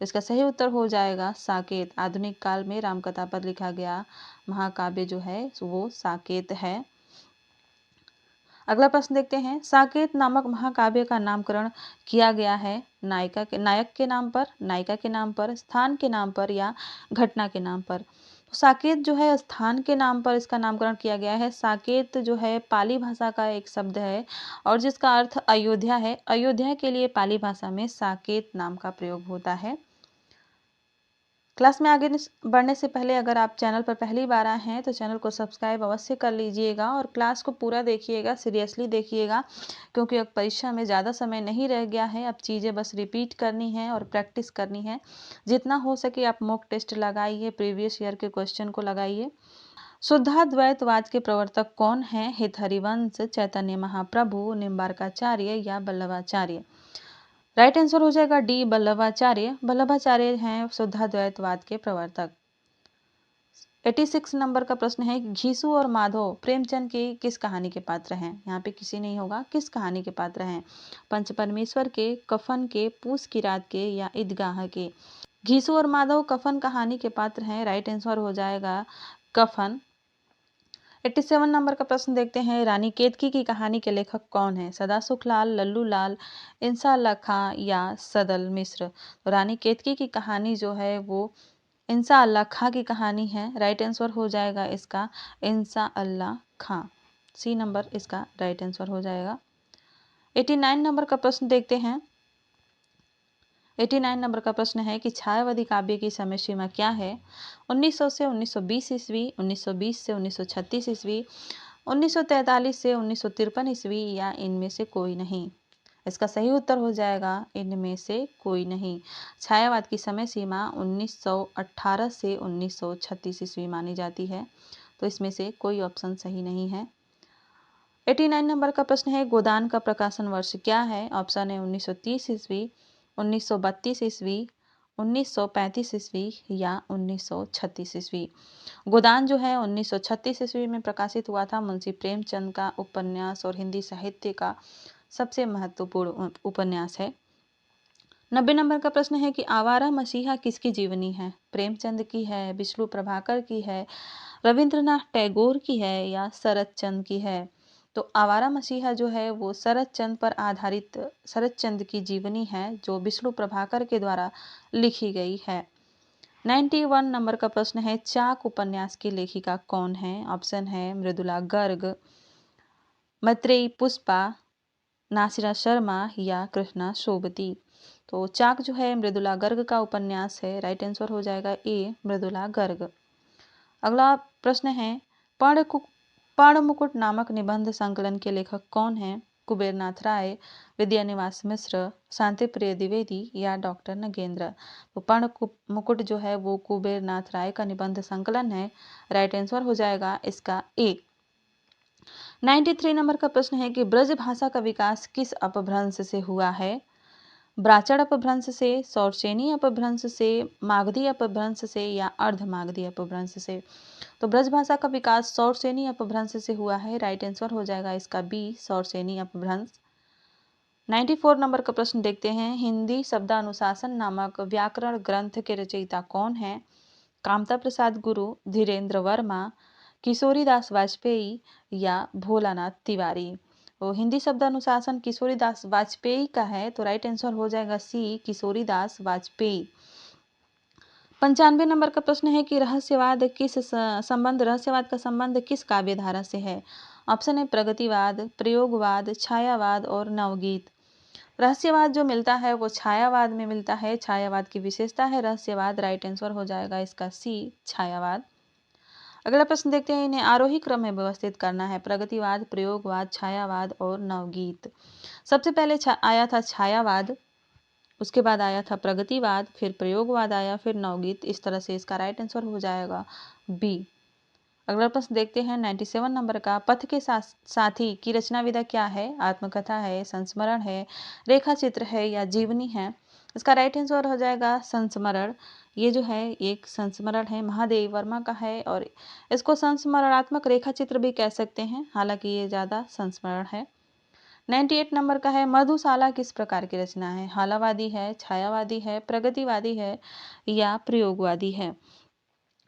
Speaker 1: इसका सही उत्तर हो जाएगा साकेत। आधुनिक काल में रामकथा पर लिखा गया महाकाव्य जो है वो साकेत है। अगला प्रश्न देखते हैं, साकेत नामक महाकाव्य का नामकरण किया गया है नायक के नाम पर, नायिका के नाम पर, स्थान के नाम पर या घटना के नाम पर? तो साकेत जो है स्थान के नाम पर इसका नामकरण किया गया है। साकेत जो है पाली भाषा का एक शब्द है और जिसका अर्थ अयोध्या है। अयोध्या के लिए पाली भाषा में साकेत नाम का प्रयोग होता है। क्लास में आगे बढ़ने से पहले अगर आप चैनल पर पहली बार आए हैं तो चैनल को सब्सक्राइब अवश्य कर लीजिएगा और क्लास को पूरा देखिएगा, सीरियसली देखिएगा, क्योंकि अब परीक्षा में ज़्यादा समय नहीं रह गया है। अब चीज़ें बस रिपीट करनी है और प्रैक्टिस करनी है। जितना हो सके आप मॉक टेस्ट लगाइए, प्रीवियस ईयर के क्वेश्चन को लगाइए। शुद्धाद्वैतवाद के प्रवर्तक कौन हैं? हित हरिवंश, चैतन्य महाप्रभु, निम्बार्काचार्य या वल्लभाचार्य? राइट आंसर हो जाएगा डी वल्लभाचार्य। वल्लभाचार्य हैं शुद्धाद्वैतवाद के प्रवर्तक। 86 नंबर का प्रश्न है, घीसू और माधव प्रेमचंद की किस कहानी के पात्र हैं? यहाँ पे किसी नहीं होगा, किस कहानी के पात्र हैं? पंच परमेश्वर के, कफन के, पूस की रात के या ईदगाह के? घीसू और माधव कफन कहानी के पात्र हैं। राइट आंसर हो जाएगा कफन। 87 नंबर का प्रश्न देखते हैं, रानी केतकी की कहानी के लेखक कौन है? सदा सुखलाल, लल्लू लाल, इंसा अल्लाह खां या सदल मिश्र? तो रानी केतकी की कहानी जो है वो इंसा अल्लाह खां की कहानी है। राइट आंसर हो जाएगा इसका इंसा अल्लाह खां। सी नंबर इसका राइट आंसर हो जाएगा। 89 नंबर का प्रश्न देखते हैं। 89 नंबर का प्रश्न है कि छायावादी काव्य की समय सीमा क्या है? 1900 से 1920 ईस्वी, 1920 से 1936 ईस्वी, 1943 से 1953 ईस्वी या इनमें से कोई नहीं? इसका सही उत्तर हो जाएगा इनमें से कोई नहीं। छायावाद की समय सीमा 1918 से 1936 ईस्वी मानी जाती है, तो इसमें से कोई ऑप्शन सही नहीं है। 89 नंबर का प्रश्न है, गोदान का प्रकाशन वर्ष क्या है? ऑप्शन है 1930 ईस्वी, 1932 ईस्वी, 1935 ईस्वी या 1936 ईस्वी। गोदान जो है 1936 ईस्वी में प्रकाशित हुआ था। मुंशी प्रेमचंद का उपन्यास और हिंदी साहित्य का सबसे महत्वपूर्ण उपन्यास है। 90 नंबर का प्रश्न है कि आवारा मसीहा किसकी जीवनी है? प्रेमचंद की है, विष्णु प्रभाकर की है, रविंद्रनाथ टैगोर की है या शरद चंद्र की है? तो आवारा मसीहा जो है वो शरद चंद्र पर आधारित शरद चंद्र की जीवनी है जो विष्णु प्रभाकर के द्वारा लिखी गई है। 91 नंबर का प्रश्न है, चाक उपन्यास की लेखिका कौन है? ऑप्शन है मृदुला गर्ग, मैत्रेयी पुष्पा, नासिरा शर्मा या कृष्णा सोबती? तो चाक जो है मृदुला गर्ग का उपन्यास है। राइट आंसर हो जाएगा ए मृदुला गर्ग। अगला प्रश्न है, पर्ण मुकुट नामक निबंध संकलन के लेखक कौन है? कुबेरनाथ राय, विद्यानिवास मिश्र, शांति प्रिय द्विवेदी या डॉक्टर नगेंद्र। तो पर्ण मुकुट जो है वो कुबेरनाथ राय का निबंध संकलन है। राइट आंसर हो जाएगा इसका ए। 93 नंबर का प्रश्न है कि ब्रज भाषा का विकास किस अपभ्रंश से हुआ है? ब्राचड़ अपभ्रंश से, सौरसेनी अपभ्रंश से, मागधी अपभ्रंश से या अर्धमागधी अपभ्रंश से। तो ब्रज भाषा का विकास सौरसेनी अपभ्रंश से हुआ है। राइट आंसर हो जाएगा इसका बी, सौरसेनी अपभ्रंश। 94 नंबर का प्रश्न देखते हैं, हिंदी शब्दानुशासन नामक व्याकरण ग्रंथ के रचयिता कौन है? कामता प्रसाद गुरु, धीरेन्द्र वर्मा, किशोरीदास वाजपेयी या भोलानाथ तिवारी। तो हिंदी शब्दानुशासन किशोरीदास वाजपेयी का है, तो राइट आंसर हो जाएगा सी, किशोरीदास वाजपेयी। 95 नंबर का प्रश्न है कि रहस्यवाद का संबंध किस काव्य धारा से है? ऑप्शन है प्रगतिवाद, प्रयोगवाद, छायावाद और नवगीत। रहस्यवाद जो मिलता है वो छायावाद में मिलता है। छायावाद की विशेषता है रहस्यवाद। राइट आंसर हो जाएगा इसका सी, छायावाद। अगला प्रश्न देखते हैं, इन्हें आरोही क्रम में व्यवस्थित करना है। प्रगतिवाद, प्रयोगवाद, छायावाद और नवगीत। सबसे पहले आया था छायावाद, उसके बाद आया था प्रगतिवाद, फिर प्रयोगवाद आया, फिर नवगीत। इस तरह से इसका राइट आंसर हो जाएगा बी। अगला प्रश्न देखते हैं 97 नंबर का, पथ के साथी की रचना विधा क्या है? आत्मकथा है, संस्मरण है, रेखा चित्र है या जीवनी है? इसका राइट आंसर हो जाएगा संस्मरण। ये जो है एक संस्मरण है, महादेव वर्मा का है और इसको संस्मरणात्मक रेखा चित्र भी कह सकते हैं, हालांकि ये ज़्यादा संस्मरण है। 98 नंबर का है, मधुशाला किस प्रकार की रचना है? हालावादी है, छायावादी है, प्रगतिवादी है या प्रयोगवादी है?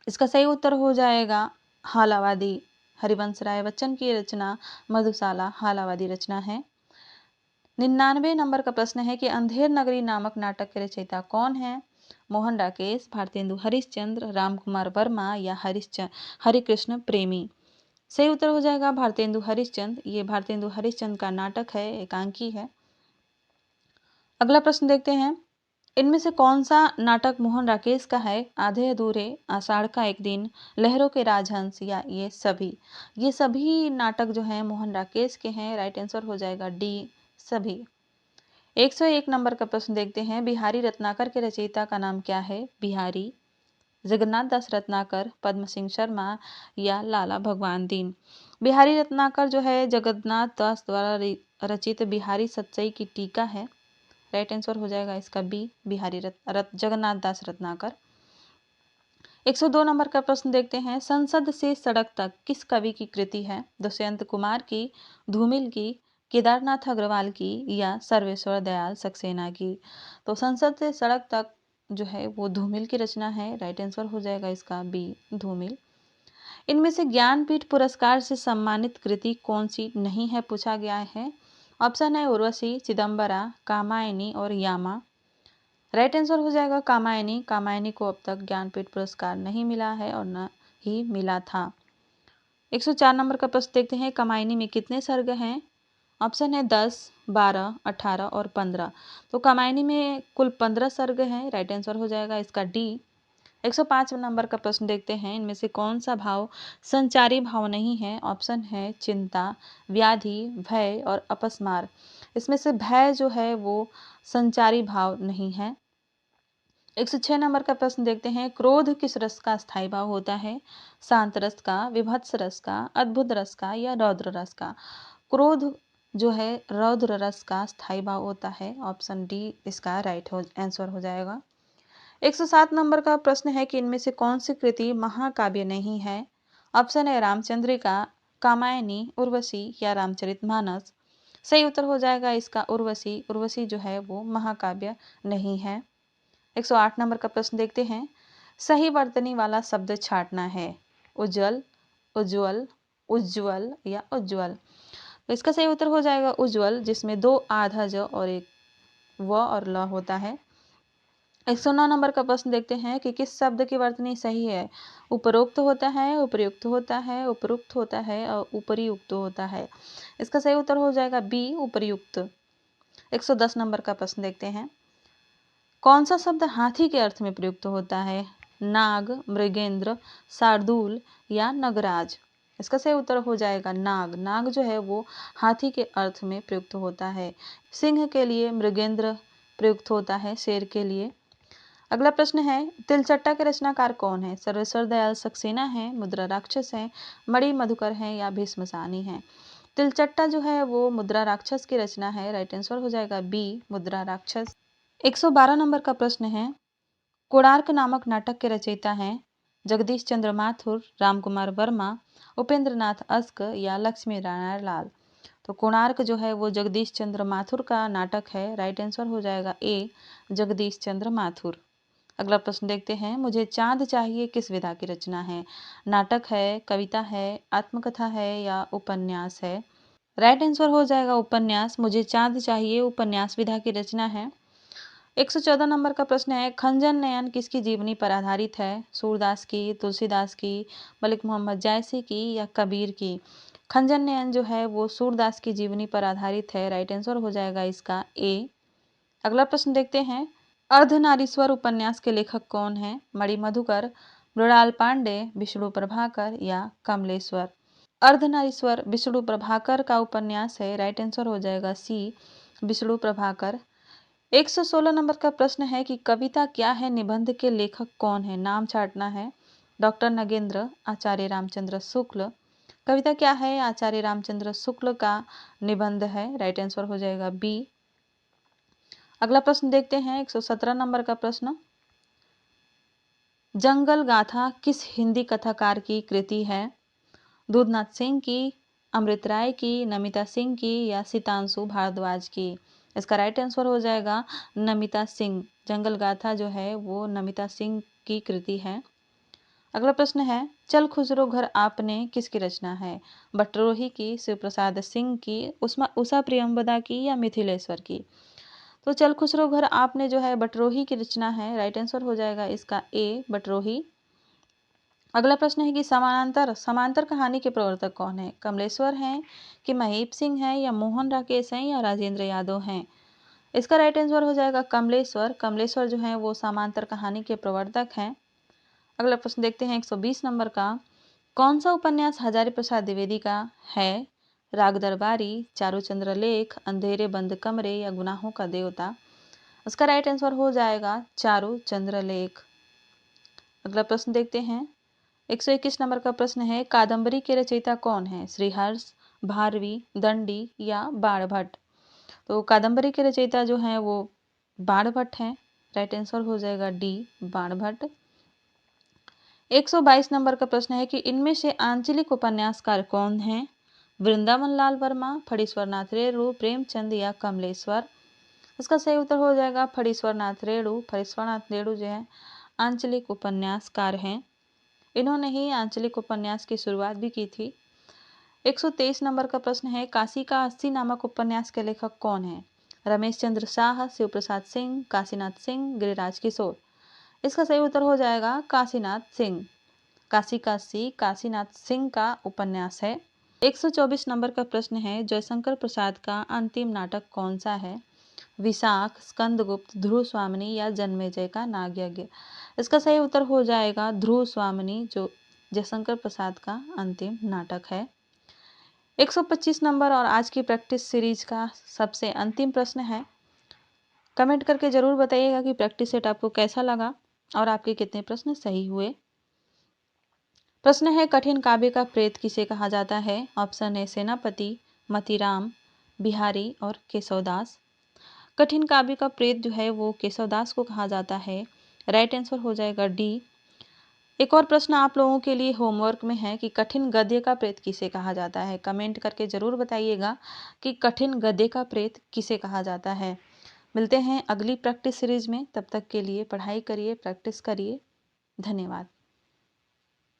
Speaker 1: इसका सही उत्तर हो जाएगा हालावादी। हरिवंश राय बच्चन की रचना मधुशाला हालावादी रचना है। 99 नंबर का प्रश्न है कि अंधेर नगरी नामक नाटक के रचयिता कौन है? मोहन राकेश, भारतेंदु हरिश्चंद्र, रामकुमार वर्मा या हरिकृष्ण प्रेमी। सही उत्तर हो जाएगा भारतेंदु हरिश्चंद्र। ये भारतेंदु हरिश्चंद्र का नाटक है, एकांकी है। अगला प्रश्न देखते हैं, इनमें से कौन सा नाटक मोहन राकेश का है? आधे अधूरे, आषाढ़ का एक दिन, लहरों के राजहंस या ये सभी? ये सभी नाटक जो हैं मोहन राकेश के हैं। राइट आंसर हो जाएगा डी, सभी। 101 नंबर का प्रश्न देखते हैं, बिहारी रत्नाकर के रचयिता का नाम क्या है? बिहारी, जगन्नाथ दास रत्नाकर, पद्म सिंह शर्मा या लाला भगवान दीन। बिहारी रत्नाकर जो है जगन्नाथ दास द्वारा रचित बिहारी सच्चाई की टीका है। राइट आंसर हो जाएगा इसका बी, बिहारी जगन्नाथ दास रत्नाकर। 102 नंबर का प्रश्न देखते हैं, संसद से सड़क तक किस कवि की कृति है? दुष्यंत कुमार की, धूमिल की, केदारनाथ अग्रवाल की या सर्वेश्वर दयाल सक्सेना की? तो संसद से सड़क तक जो है वो धूमिल की रचना है। राइट आंसर हो जाएगा इसका बी, धूमिल। इनमें से ज्ञानपीठ पुरस्कार से सम्मानित कृति कौन सी नहीं है, पूछा गया है। ऑप्शन है उर्वशी, चिदम्बरा, कामायनी और यामा। राइट आंसर हो जाएगा कामायनी। कामायनी को अब तक ज्ञानपीठ पुरस्कार नहीं मिला है और न ही मिला था। 104 नंबर का प्रश्न देखते हैं, कामायनी में कितने सर्ग हैं? ऑप्शन है 10, 12, 18 और 15। तो कामायनी में कुल 15 सर्ग हैं। राइट आंसर हो जाएगा इसका डी। 105 नंबर का प्रश्न देखते हैं, इनमें से कौन सा भाव संचारी भाव नहीं है? ऑप्शन है चिंता, व्याधि, भय और अपस्मार। इसमें से भय जो है वो संचारी भाव नहीं है। 106 नंबर का प्रश्न देखते हैं, क्रोध किस रस का स्थायी भाव होता है? शांत रस का, विभत्स रस का, अद्भुत रस का या रौद्र रस का? क्रोध जो है रौद्र रस का स्थायी भाव होता है। ऑप्शन डी इसका राइट आंसर हो जाएगा। 107 नंबर का प्रश्न है कि इनमें से कौन सी कृति महाकाव्य नहीं है? ऑप्शन है रामचंद्रिका, कामायनी, उर्वशी या रामचरितमानस। सही उत्तर हो जाएगा इसका उर्वशी। उर्वशी जो है वो महाकाव्य नहीं है। 108 नंबर का प्रश्न देखते हैं, सही वर्तनी वाला शब्द छांटना है। उज्जवल, उज्ज्वल, उज्ज्वल या उज्ज्वल। तो इसका सही उत्तर हो जाएगा उज्ज्वल, जिसमें 2 आधा ज और एक व और ल होता है। 109 नंबर का प्रश्न देखते हैं कि किस शब्द की वर्तनी सही है? उपरोक्त होता है, उपर्युक्त होता है, उपरुक्त होता है और उपरियुक्त होता है। इसका सही उत्तर हो जाएगा बी, उपरियुक्त। 110 नंबर का प्रश्न देखते हैं, कौन सा शब्द हाथी के अर्थ में प्रयुक्त होता है? नाग, मृगेंद्र, शार्दूल या नगराज। इसका सही उत्तर हो जाएगा नाग। नाग जो है वो हाथी के अर्थ में प्रयुक्त होता है। सिंह के लिए मृगेंद्र प्रयुक्त होता है, शेर के लिए। अगला प्रश्न है, तिलचट्टा के रचनाकार कौन है? सर्वेश्वर दयाल सक्सेना है, मुद्रा राक्षस है, मणि मधुकर है या भीष्मसानी है? तिलचट्टा जो है वो मुद्रा राक्षस की रचना है। राइट आंसर हो जाएगा बी, मुद्रा राक्षस। 112 नंबर का प्रश्न है, कोणार्क नामक नाटक के रचयिता हैं जगदीश चंद्र माथुर, रामकुमार वर्मा, उपेंद्र नाथ अस्क या लक्ष्मी नारायण लाल? तो कोणार्क जो है वो जगदीश चंद्र माथुर का नाटक है। राइट आंसर हो जाएगा ए, जगदीश चंद्र माथुर। अगला प्रश्न देखते हैं, मुझे चांद चाहिए किस विधा की रचना है? नाटक है, कविता है, आत्मकथा है या उपन्यास है? राइट आंसर हो जाएगा उपन्यास। मुझे चांद चाहिए उपन्यास विधा की रचना है। 114 नंबर का प्रश्न है, खंजन नयन किसकी जीवनी पर आधारित है? सूरदास की, तुलसीदास की, मलिक मोहम्मद जायसी की या कबीर की? खंजन नयन जो है वो सूरदास की जीवनी पर आधारित है। राइट आंसर हो जाएगा इसका ए। अगला प्रश्न देखते हैं, अर्धनारीश्वर उपन्यास के लेखक कौन है? मणि मधुकर, मृणाल पांडे, विष्णु प्रभाकर या कमलेश्वर? अर्धनारीश्वर विष्णु प्रभाकर का उपन्यास है। राइट आंसर हो जाएगा सी, विष्णु प्रभाकर। 116 नंबर का प्रश्न है कि कविता क्या है निबंध के लेखक कौन है? नाम छांटना है। डॉक्टर नगेंद्र, आचार्य रामचंद्र शुक्ल। कविता क्या है? आचार्य रामचंद्र शुक्ल का निबंध है। राइट आंसर हो जाएगा बी। अगला प्रश्न देखते हैं, 117 नंबर का प्रश्न, जंगल गाथा किस हिंदी कथाकार की कृति है? दूधनाथ सिंह की, अमृत राय की, नमिता सिंह की या सितांशु भारद्वाज की? इसका राइट आंसर हो जाएगा नमिता सिंह। जंगल गाथा जो है वो नमिता सिंह की कृति है। अगला प्रश्न है, चल खुसरो घर आपने किसकी रचना है? बटरोही की, शिव प्रसाद सिंह की, उषा प्रियंवदा की या मिथिलेश्वर की? तो चल खुसरो घर आपने जो है बटरोही की रचना है। राइट आंसर हो जाएगा इसका ए, बटरोही। अगला प्रश्न है कि समानांतर समांतर कहानी के प्रवर्तक कौन है? कमलेश्वर हैं कि महीप सिंह हैं या मोहन राकेश हैं या राजेंद्र यादव हैं? इसका राइट आंसर हो जाएगा कमलेश्वर। कमलेश्वर जो है वो समांतर कहानी के प्रवर्तक हैं। अगला प्रश्न देखते हैं, 120 नंबर का, कौन सा उपन्यास हजारी प्रसाद द्विवेदी का है? राग दरबारी, चारुचंद्र लेख, अंधेरे बंद कमरे या गुनाहों का देवता? इसका राइट आंसर हो जाएगा चारुचंद्र लेख। अगला प्रश्न देखते हैं, 121 नंबर का प्रश्न है, कादम्बरी के रचयिता कौन है? श्रीहर्ष, भारवी, दंडी या बाणभट्ट? तो कादम्बरी के रचयिता जो हैं वो बाणभट्ट हैं। राइट आंसर हो जाएगा डी, बाणभट्ट। 122 नंबर का प्रश्न है कि इनमें से आंचलिक उपन्यासकार कौन हैं? वृंदावन लाल वर्मा, फणीश्वर नाथ रेणु, प्रेमचंद या कमलेश्वर? इसका सही उत्तर हो जाएगा फणीश्वर नाथ रेणु। फणीश्वर नाथ रेणु जो है आंचलिक उपन्यासकार हैं। इन्होंने ही आंचलिक उपन्यास की शुरुआत भी की थी। 123 नंबर का प्रश्न है, काशी का 80 नामक उपन्यास के लेखक कौन है? रमेश चंद्र शाह, शिव प्रसाद सिंह, काशीनाथ सिंह, गिरिराज किशोर? इसका सही उत्तर हो जाएगा काशीनाथ सिंह। काशी का सी काशीनाथ सिंह का उपन्यास है। 124 नंबर का प्रश्न है, जयशंकर प्रसाद का अंतिम नाटक कौन सा है? विशाख, स्कंदगुप्त, ध्रुव स्वामिनी या जन्मेजय का नागयज्ञ? इसका सही उत्तर हो जाएगा ध्रुव स्वामिनी, जो जयशंकर प्रसाद का अंतिम नाटक है। 125 नंबर और आज की प्रैक्टिस सीरीज का सबसे अंतिम प्रश्न है। कमेंट करके जरूर बताइएगा कि प्रैक्टिस सेट आपको कैसा लगा और आपके कितने प्रश्न सही हुए। प्रश्न है, कठिन काव्य का प्रेत किसे कहा जाता है? ऑप्शन ए सेनापति, मतीराम, बिहारी और केशवदास। कठिन काव्य का प्रेत जो है वो केशवदास को कहा जाता है। राइट आंसर हो जाएगा डी। एक और प्रश्न आप लोगों के लिए होमवर्क में है कि कठिन गद्य का प्रेत किसे कहा जाता है? कमेंट करके जरूर बताइएगा कि कठिन गद्य का प्रेत किसे कहा जाता है। मिलते हैं अगली प्रैक्टिस सीरीज में, तब तक के लिए पढ़ाई करिए, प्रैक्टिस करिए। धन्यवाद।